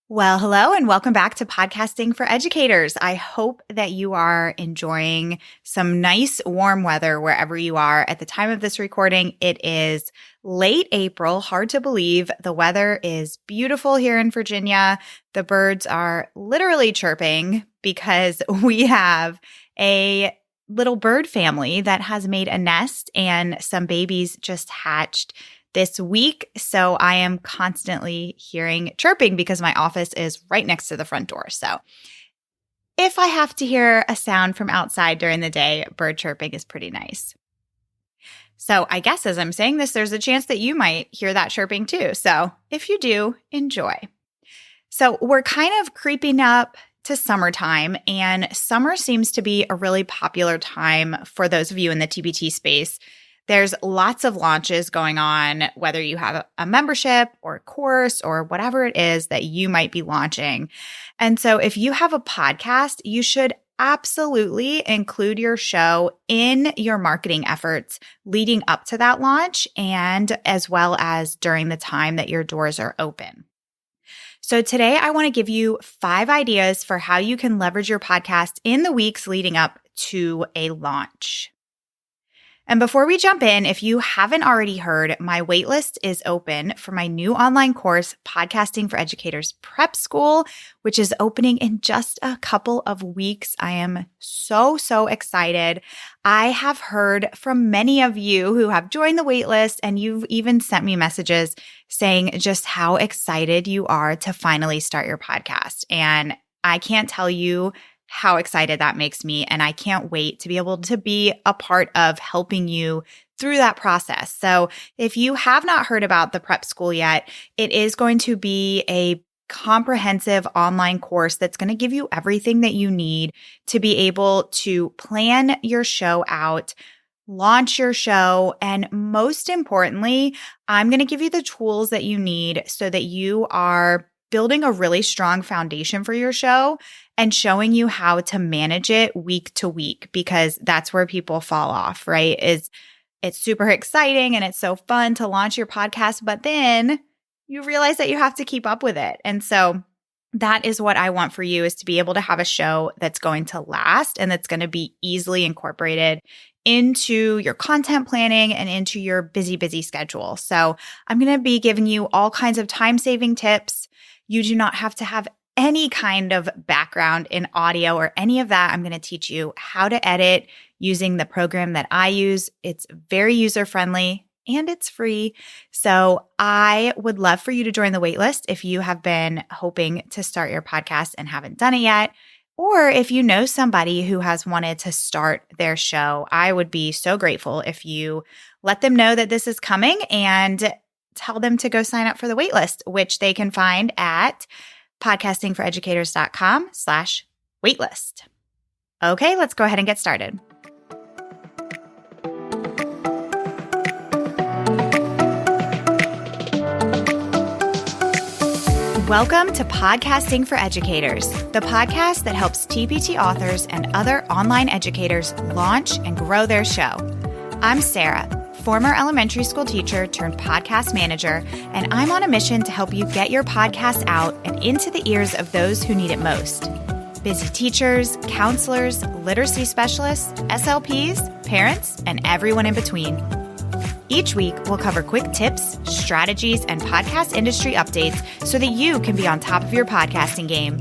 Well, hello and welcome back to Podcasting for Educators. I hope that you are enjoying some nice warm weather wherever you are. At the time of this recording, it is late April. Hard to believe. The weather is beautiful here in Virginia. The birds are literally chirping because we have a little bird family that has made a nest and some babies just hatched this week. So I am constantly hearing chirping because my office is right next to the front door. So if I have to hear a sound from outside during the day, bird chirping is pretty nice. So I guess as I'm saying this, there's a chance that you might hear that chirping too. So if you do, enjoy. So we're kind of creeping up to summertime, and summer seems to be a really popular time for those of you in the TPT space. There's lots of launches going on, whether you have a membership or a course or whatever it is that you might be launching. And so if you have a podcast, you should absolutely include your show in your marketing efforts leading up to that launch and as well as during the time that your doors are open. So today I want to give you 5 ideas for how you can leverage your podcast in the weeks leading up to a launch. And before we jump in, if you haven't already heard, my waitlist is open for my new online course, Podcasting for Educators Prep-School, which is opening in just a couple of weeks. I am so excited. I have heard from many of you who have joined the waitlist, and you've even sent me messages saying just how excited you are to finally start your podcast. And I can't tell you how excited that makes me. And I can't wait to be able to be a part of helping you through that process. So if you have not heard about the Prep School yet, it is going to be a comprehensive online course that's going to give you everything that you need to be able to plan your show out, launch your show, and most importantly, I'm going to give you the tools that you need so that you are building a really strong foundation for your show and showing you how to manage it week to week, because that's where people fall off, right? It's super exciting and it's so fun to launch your podcast, but then you realize that you have to keep up with it. And so that is what I want for you, is to be able to have a show that's going to last and that's going to be easily incorporated into your content planning and into your busy schedule. So I'm going to be giving you all kinds of time-saving tips. You do not have to have any kind of background in audio or any of that. I'm going to teach you how to edit using the program that I use. It's very user-friendly and it's free. So I would love for you to join the waitlist if you have been hoping to start your podcast and haven't done it yet. Or if you know somebody who has wanted to start their show, I would be so grateful if you let them know that this is coming and tell them to go sign up for the waitlist, which they can find at podcastingforeducators.com/waitlist. Okay, let's go ahead and get started. Welcome to Podcasting for Educators, the podcast that helps TPT authors and other online educators launch and grow their show. I'm Sarah, former elementary school teacher turned podcast manager, and I'm on a mission to help you get your podcast out and into the ears of those who need it most. Busy teachers, counselors, literacy specialists, SLPs, parents, and everyone in between. Each week, we'll cover quick tips, strategies, and podcast industry updates so that you can be on top of your podcasting game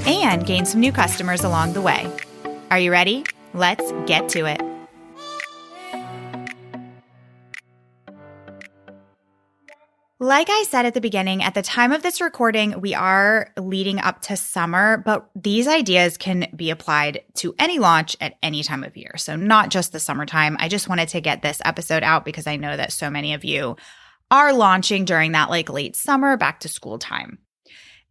and gain some new customers along the way. Are you ready? Let's get to it. Like I said at the beginning, at the time of this recording, we are leading up to summer, but these ideas can be applied to any launch at any time of year. So not just the summertime. I just wanted to get this episode out because I know that so many of you are launching during that like late summer, back to school time.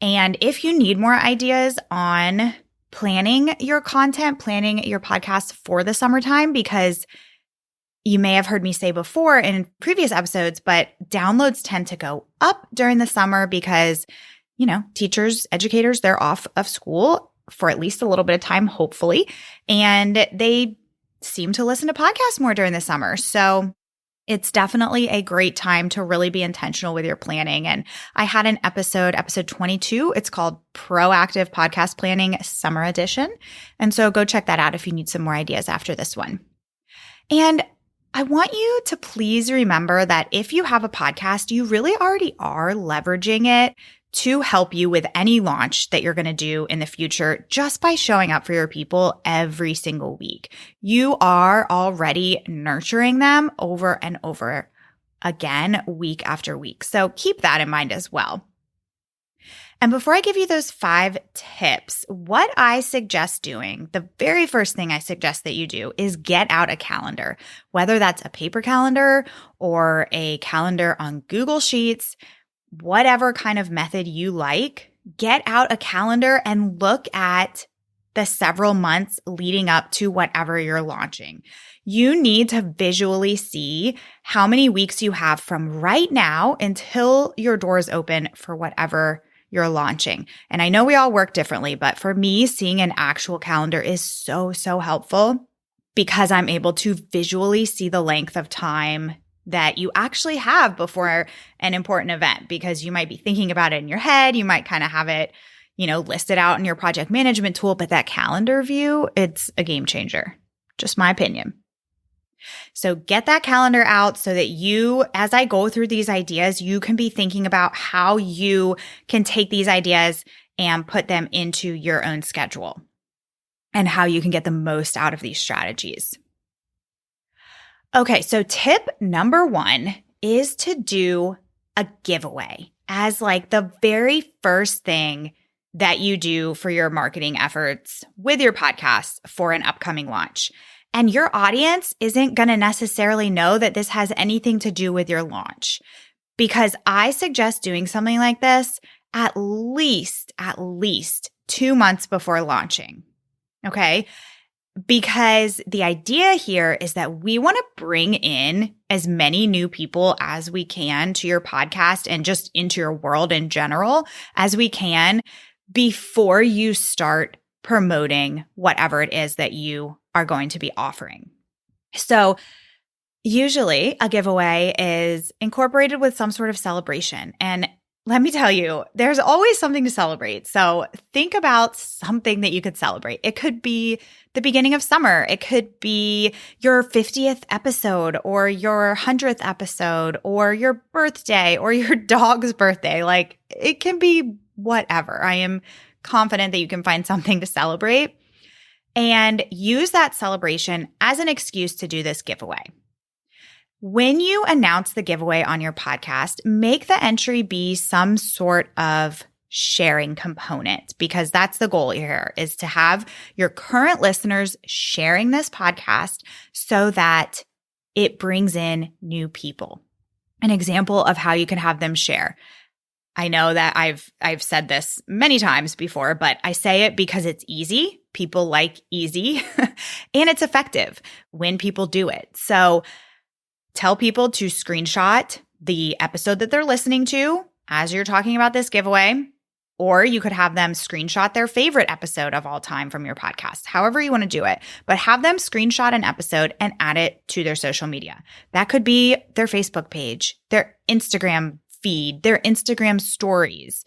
And if you need more ideas on planning your content, planning your podcast for the summertime, because you may have heard me say before in previous episodes, but downloads tend to go up during the summer because, teachers, educators, they're off of school for at least a little bit of time, hopefully, and they seem to listen to podcasts more during the summer. So It's definitely a great time to really be intentional with your planning. And I had an episode 22. It's called Proactive Podcast Planning Summer Edition. And so go check that out if you need some more ideas after this one. And I want you to please remember that if you have a podcast, you really already are leveraging it to help you with any launch that you're going to do in the future just by showing up for your people every single week. You are already nurturing them over and over again, week after week. So keep that in mind as well. And before I give you those 5 tips, what I suggest doing, the very first thing I suggest that you do is get out a calendar, whether that's a paper calendar or a calendar on Google Sheets, whatever kind of method you like, get out a calendar and look at the several months leading up to whatever you're launching. You need to visually see how many weeks you have from right now until your doors open for whatever you're launching. And I know we all work differently, but for me, seeing an actual calendar is so helpful because I'm able to visually see the length of time that you actually have before an important event, because you might be thinking about it in your head. You might kind of have it, listed out in your project management tool, but that calendar view, it's a game changer. Just my opinion. So get that calendar out so that you, as I go through these ideas, you can be thinking about how you can take these ideas and put them into your own schedule and how you can get the most out of these strategies. Okay, so tip number 1 is to do a giveaway as like the very first thing that you do for your marketing efforts with your podcast for an upcoming launch. And your audience isn't going to necessarily know that this has anything to do with your launch, because I suggest doing something like this at least 2 months before launching. Okay? Because the idea here is that we want to bring in as many new people as we can to your podcast and just into your world in general as we can before you start promoting whatever it is that you are going to be offering. So usually a giveaway is incorporated with some sort of celebration. And let me tell you, there's always something to celebrate. So think about something that you could celebrate. It could be the beginning of summer. It could be your 50th episode or your 100th episode or your birthday or your dog's birthday. Like, it can be whatever. I am confident that you can find something to celebrate and use that celebration as an excuse to do this giveaway. When you announce the giveaway on your podcast, make the entry be some sort of sharing component, because that's the goal here, is to have your current listeners sharing this podcast so that it brings in new people. An example of how you can have them share. I know that I've said this many times before, but I say it because it's easy. People like easy and it's effective when people do it. So tell people to screenshot the episode that they're listening to as you're talking about this giveaway, or you could have them screenshot their favorite episode of all time from your podcast, however you want to do it. But have them screenshot an episode and add it to their social media. That could be their Facebook page, their Instagram feed, their Instagram stories,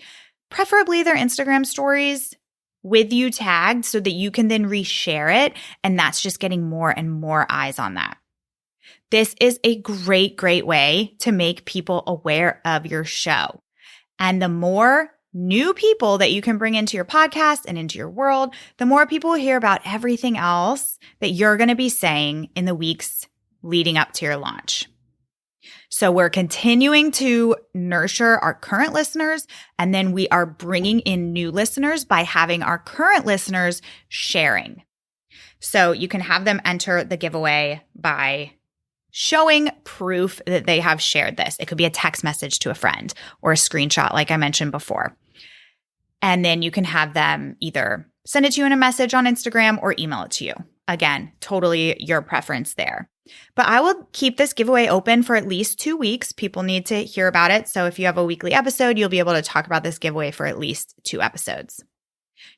preferably their Instagram stories with you tagged so that you can then reshare it. And that's just getting more and more eyes on that. This is a great way to make people aware of your show. And the more new people that you can bring into your podcast and into your world, the more people will hear about everything else that you're going to be saying in the weeks leading up to your launch. So we're continuing to nurture our current listeners, and then we are bringing in new listeners by having our current listeners sharing. So you can have them enter the giveaway by showing proof that they have shared this. It could be a text message to a friend or a screenshot, like I mentioned before. And then you can have them either send it to you in a message on Instagram or email it to you. Again, totally your preference there. But I will keep this giveaway open for at least 2 weeks. People need to hear about it. So if you have a weekly episode, you'll be able to talk about this giveaway for at least 2 episodes.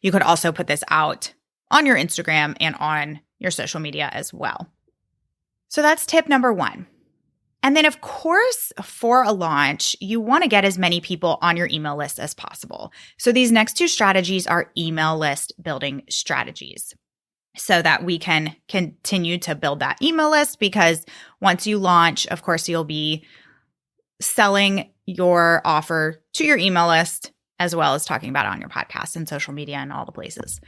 You could also put this out on your Instagram and on your social media as well. So that's tip number 1. And then, of course, for a launch, you want to get as many people on your email list as possible. So these next two strategies are email list building strategies so that we can continue to build that email list, because once you launch, of course, you'll be selling your offer to your email list as well as talking about it on your podcast and social media and all the places.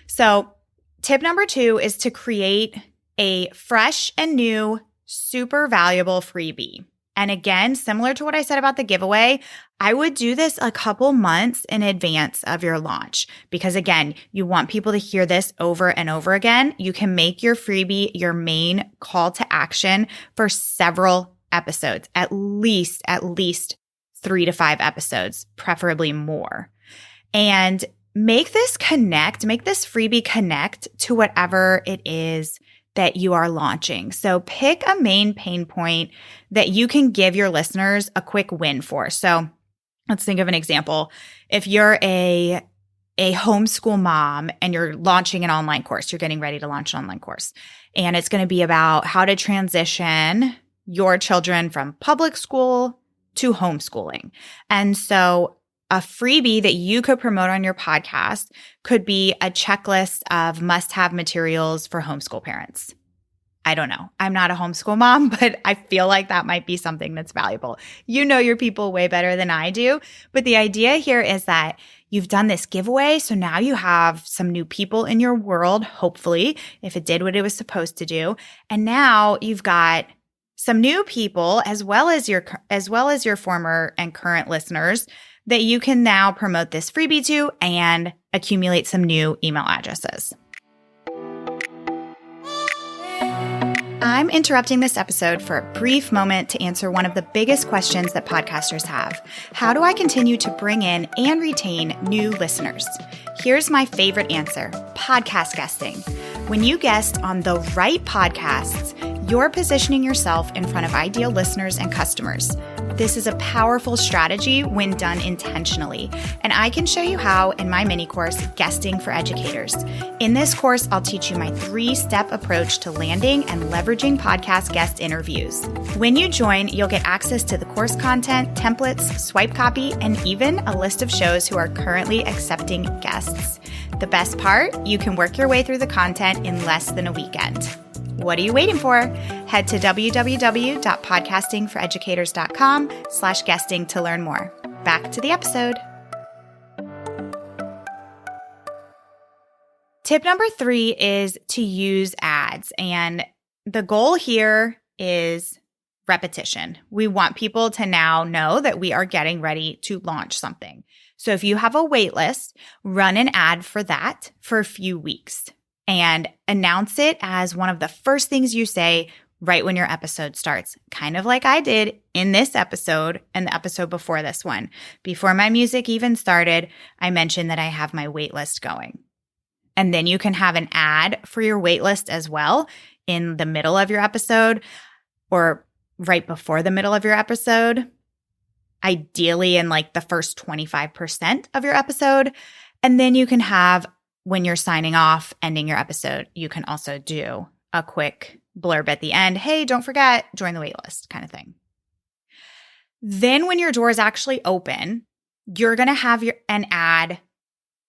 So tip number 2 is to create a fresh and new, super valuable freebie. And again, similar to what I said about the giveaway, I would do this a couple months in advance of your launch because, again, you want people to hear this over and over again. You can make your freebie your main call to action for several episodes, at least 3 to 5 episodes, preferably more. And make this freebie connect to whatever it is that you are launching. So pick a main pain point that you can give your listeners a quick win for. So let's think of an example. If you're a homeschool mom and you're launching an online course, you're getting ready to launch an online course, and it's going to be about how to transition your children from public school to homeschooling. And so a freebie that you could promote on your podcast could be a checklist of must-have materials for homeschool parents. I don't know. I'm not a homeschool mom, but I feel like that might be something that's valuable. You know your people way better than I do. But the idea here is that you've done this giveaway, so now you have some new people in your world, hopefully, if it did what it was supposed to do. And now you've got some new people as well as your former and current listeners that you can now promote this freebie to and accumulate some new email addresses. I'm interrupting this episode for a brief moment to answer one of the biggest questions that podcasters have. How do I continue to bring in and retain new listeners? Here's my favorite answer: podcast guesting. When you guest on the right podcasts, you're positioning yourself in front of ideal listeners and customers. This is a powerful strategy when done intentionally, and I can show you how in my mini course, Guesting for Educators. In this course, I'll teach you my 3-step approach to landing and leveraging podcast guest interviews. When you join, you'll get access to the course content, templates, swipe copy, and even a list of shows who are currently accepting guests. The best part, you can work your way through the content in less than a weekend. What are you waiting for? Head to www.podcastingforeducators.com/guesting to learn more. Back to the episode. Tip number 3 is to use ads. And the goal here is repetition. We want people to now know that we are getting ready to launch something. So if you have a wait list, run an ad for that for a few weeks and announce it as one of the first things you say right when your episode starts, kind of like I did in this episode and the episode before this one. Before my music even started, I mentioned that I have my wait list going. And then you can have an ad for your wait list as well in the middle of your episode or right before the middle of your episode, ideally in like the first 25% of your episode. And then you can have, when you're signing off, ending your episode, you can also do a quick blurb at the end. Hey, don't forget, join the waitlist kind of thing. Then when your doors actually open, you're going to have an ad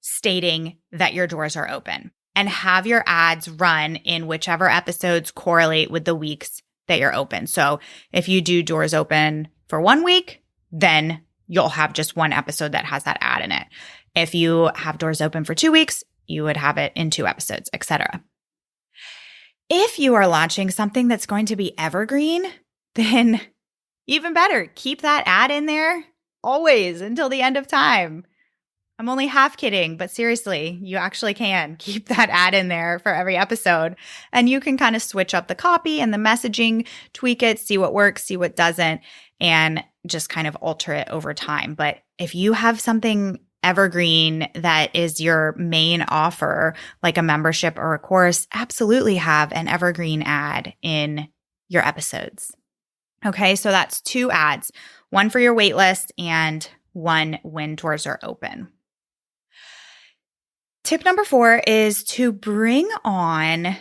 stating that your doors are open and have your ads run in whichever episodes correlate with the weeks that you're open. So if you do doors open for 1 week, then you'll have just one episode that has that ad in it. If you have doors open for 2 weeks, you would have it in 2 episodes, etc. If you are launching something that's going to be evergreen, then even better, keep that ad in there always until the end of time. I'm only half kidding, but seriously, you actually can keep that ad in there for every episode. And you can kind of switch up the copy and the messaging, tweak it, see what works, see what doesn't, and just kind of alter it over time. But if you have something evergreen that is your main offer, like a membership or a course, absolutely have an evergreen ad in your episodes. Okay, so that's 2 ads, one for your waitlist and one when doors are open. Tip number 4 is to bring on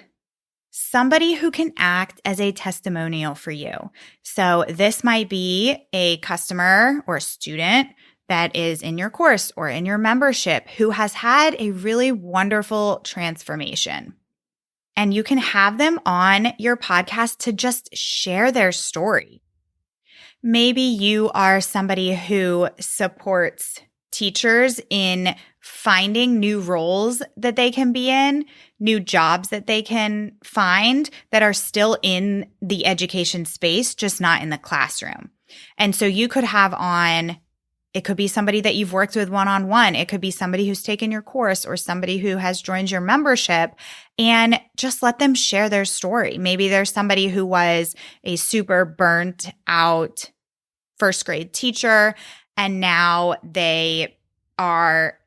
somebody who can act as a testimonial for you. So this might be a customer or a student that is in your course or in your membership who has had a really wonderful transformation. And you can have them on your podcast to just share their story. Maybe you are somebody who supports teachers in finding new roles that they can be in, new jobs that they can find that are still in the education space, just not in the classroom. And so you could have on, it could be somebody that you've worked with one-on-one. It could be somebody who's taken your course or somebody who has joined your membership, and just let them share their story. Maybe there's somebody who was a super burnt out first grade teacher, and now they are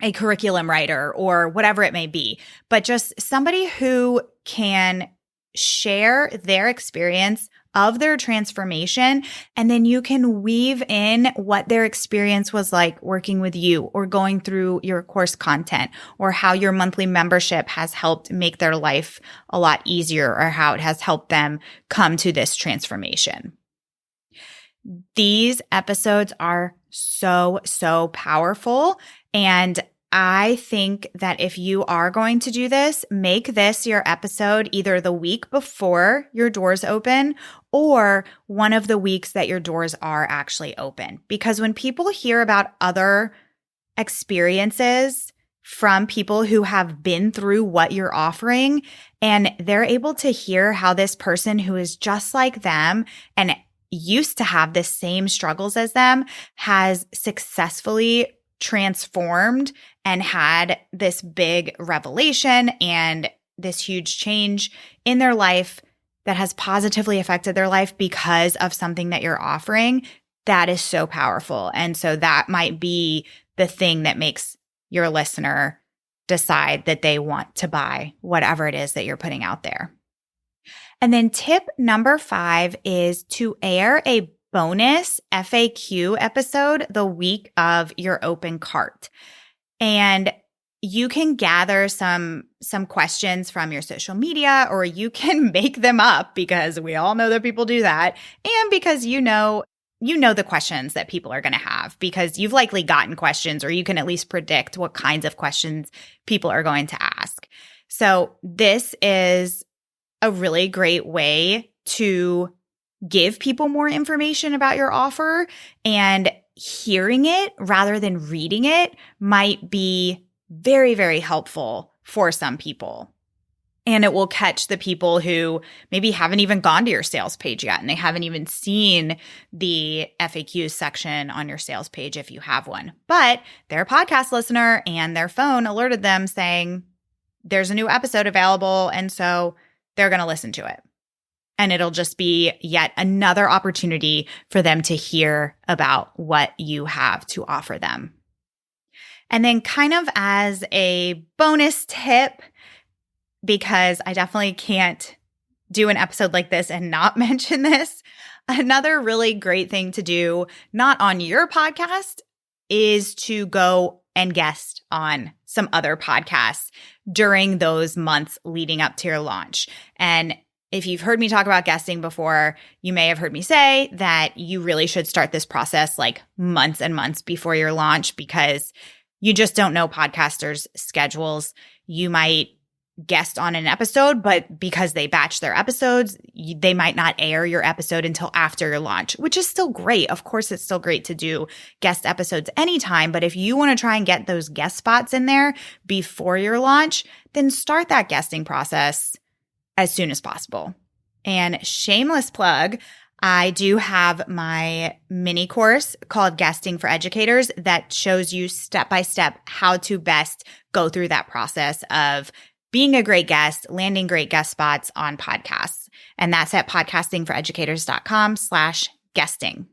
a curriculum writer or whatever it may be, but just somebody who can share their experience of their transformation, and then you can weave in what their experience was like working with you or going through your course content, or how your monthly membership has helped make their life a lot easier, or how it has helped them come to this transformation. These episodes are so powerful, and I think that if you are going to do this, make this your episode either the week before your doors open or one of the weeks that your doors are actually open. Because when people hear about other experiences from people who have been through what you're offering, and they're able to hear how this person who is just like them and used to have the same struggles as them has successfully transformed and had this big revelation and this huge change in their life that has positively affected their life because of something that you're offering, that is so powerful. And so that might be the thing that makes your listener decide that they want to buy whatever it is that you're putting out there. And then tip number 5 is to air a bonus FAQ episode the week of your open cart. And you can gather some questions from your social media, or you can make them up, because we all know that people do that. And because you know the questions that people are going to have, because you've likely gotten questions, or you can at least predict what kinds of questions people are going to ask. So this is a really great way to give people more information about your offer, and hearing it rather than reading it might be very helpful for some people. And it will catch the people who maybe haven't even gone to your sales page yet, and they haven't even seen the FAQ section on your sales page if you have one. But they're a podcast listener and their phone alerted them saying there's a new episode available, and so they're going to listen to it. And it'll just be yet another opportunity for them to hear about what you have to offer them. And then, kind of as a bonus tip, because I definitely can't do an episode like this and not mention this, another really great thing to do, not on your podcast, is to go and guest on some other podcasts during those months leading up to your launch. And if you've heard me talk about guesting before, you may have heard me say that you really should start this process like months and months before your launch, because you just don't know podcasters' schedules. You might guest on an episode, but because they batch their episodes, they might not air your episode until after your launch, which is still great. Of course, it's still great to do guest episodes anytime, but if you want to try and get those guest spots in there before your launch, then start that guesting process as soon as possible. And shameless plug, I do have my mini course called Guesting for Educators that shows you step by step how to best go through that process of being a great guest, landing great guest spots on podcasts. And that's at podcastingforeducators.com/guesting.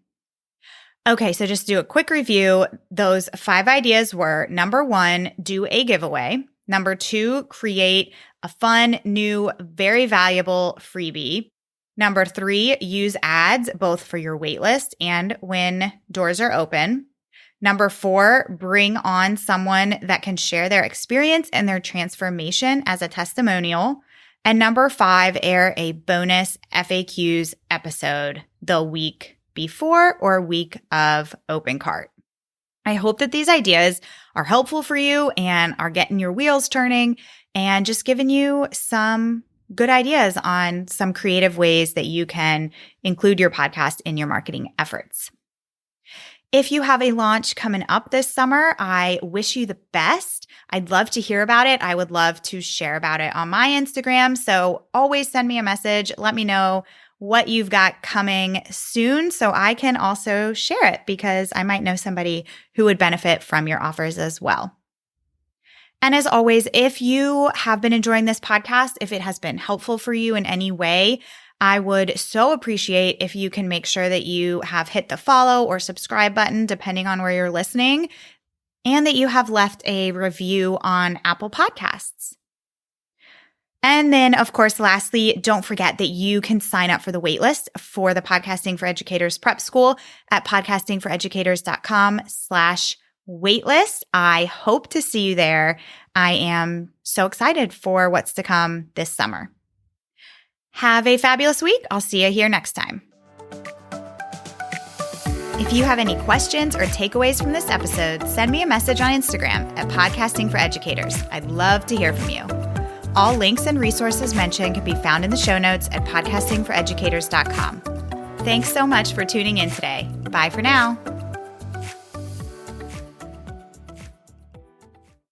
Okay, so just to do a quick review. Those 5 ideas were: number 1, do a giveaway. Number 2, create a fun, new, very valuable freebie. Number 3, use ads both for your waitlist and when doors are open. Number 4, bring on someone that can share their experience and their transformation as a testimonial. And number 5, air a bonus FAQs episode the week before or week of open cart. I hope that these ideas are helpful for you and are getting your wheels turning and just giving you some good ideas on some creative ways that you can include your podcast in your marketing efforts. If you have a launch coming up this summer, I wish you the best. I'd love to hear about it. I would love to share about it on my Instagram. So always send me a message. Let me know what you've got coming soon so I can also share it because I might know somebody who would benefit from your offers as well. And as always, if you have been enjoying this podcast, if it has been helpful for you in any way, I would so appreciate if you can make sure that you have hit the follow or subscribe button, depending on where you're listening, and that you have left a review on Apple Podcasts. And then, of course, lastly, don't forget that you can sign up for the waitlist for the Podcasting for Educators Prep School at podcastingforeducators.com/waitlist. I hope to see you there. I am so excited for what's to come this summer. Have a fabulous week. I'll see you here next time. If you have any questions or takeaways from this episode, send me a message on Instagram at Podcasting for Educators. I'd love to hear from you. All links and resources mentioned can be found in the show notes at podcastingforeducators.com. Thanks so much for tuning in today. Bye for now.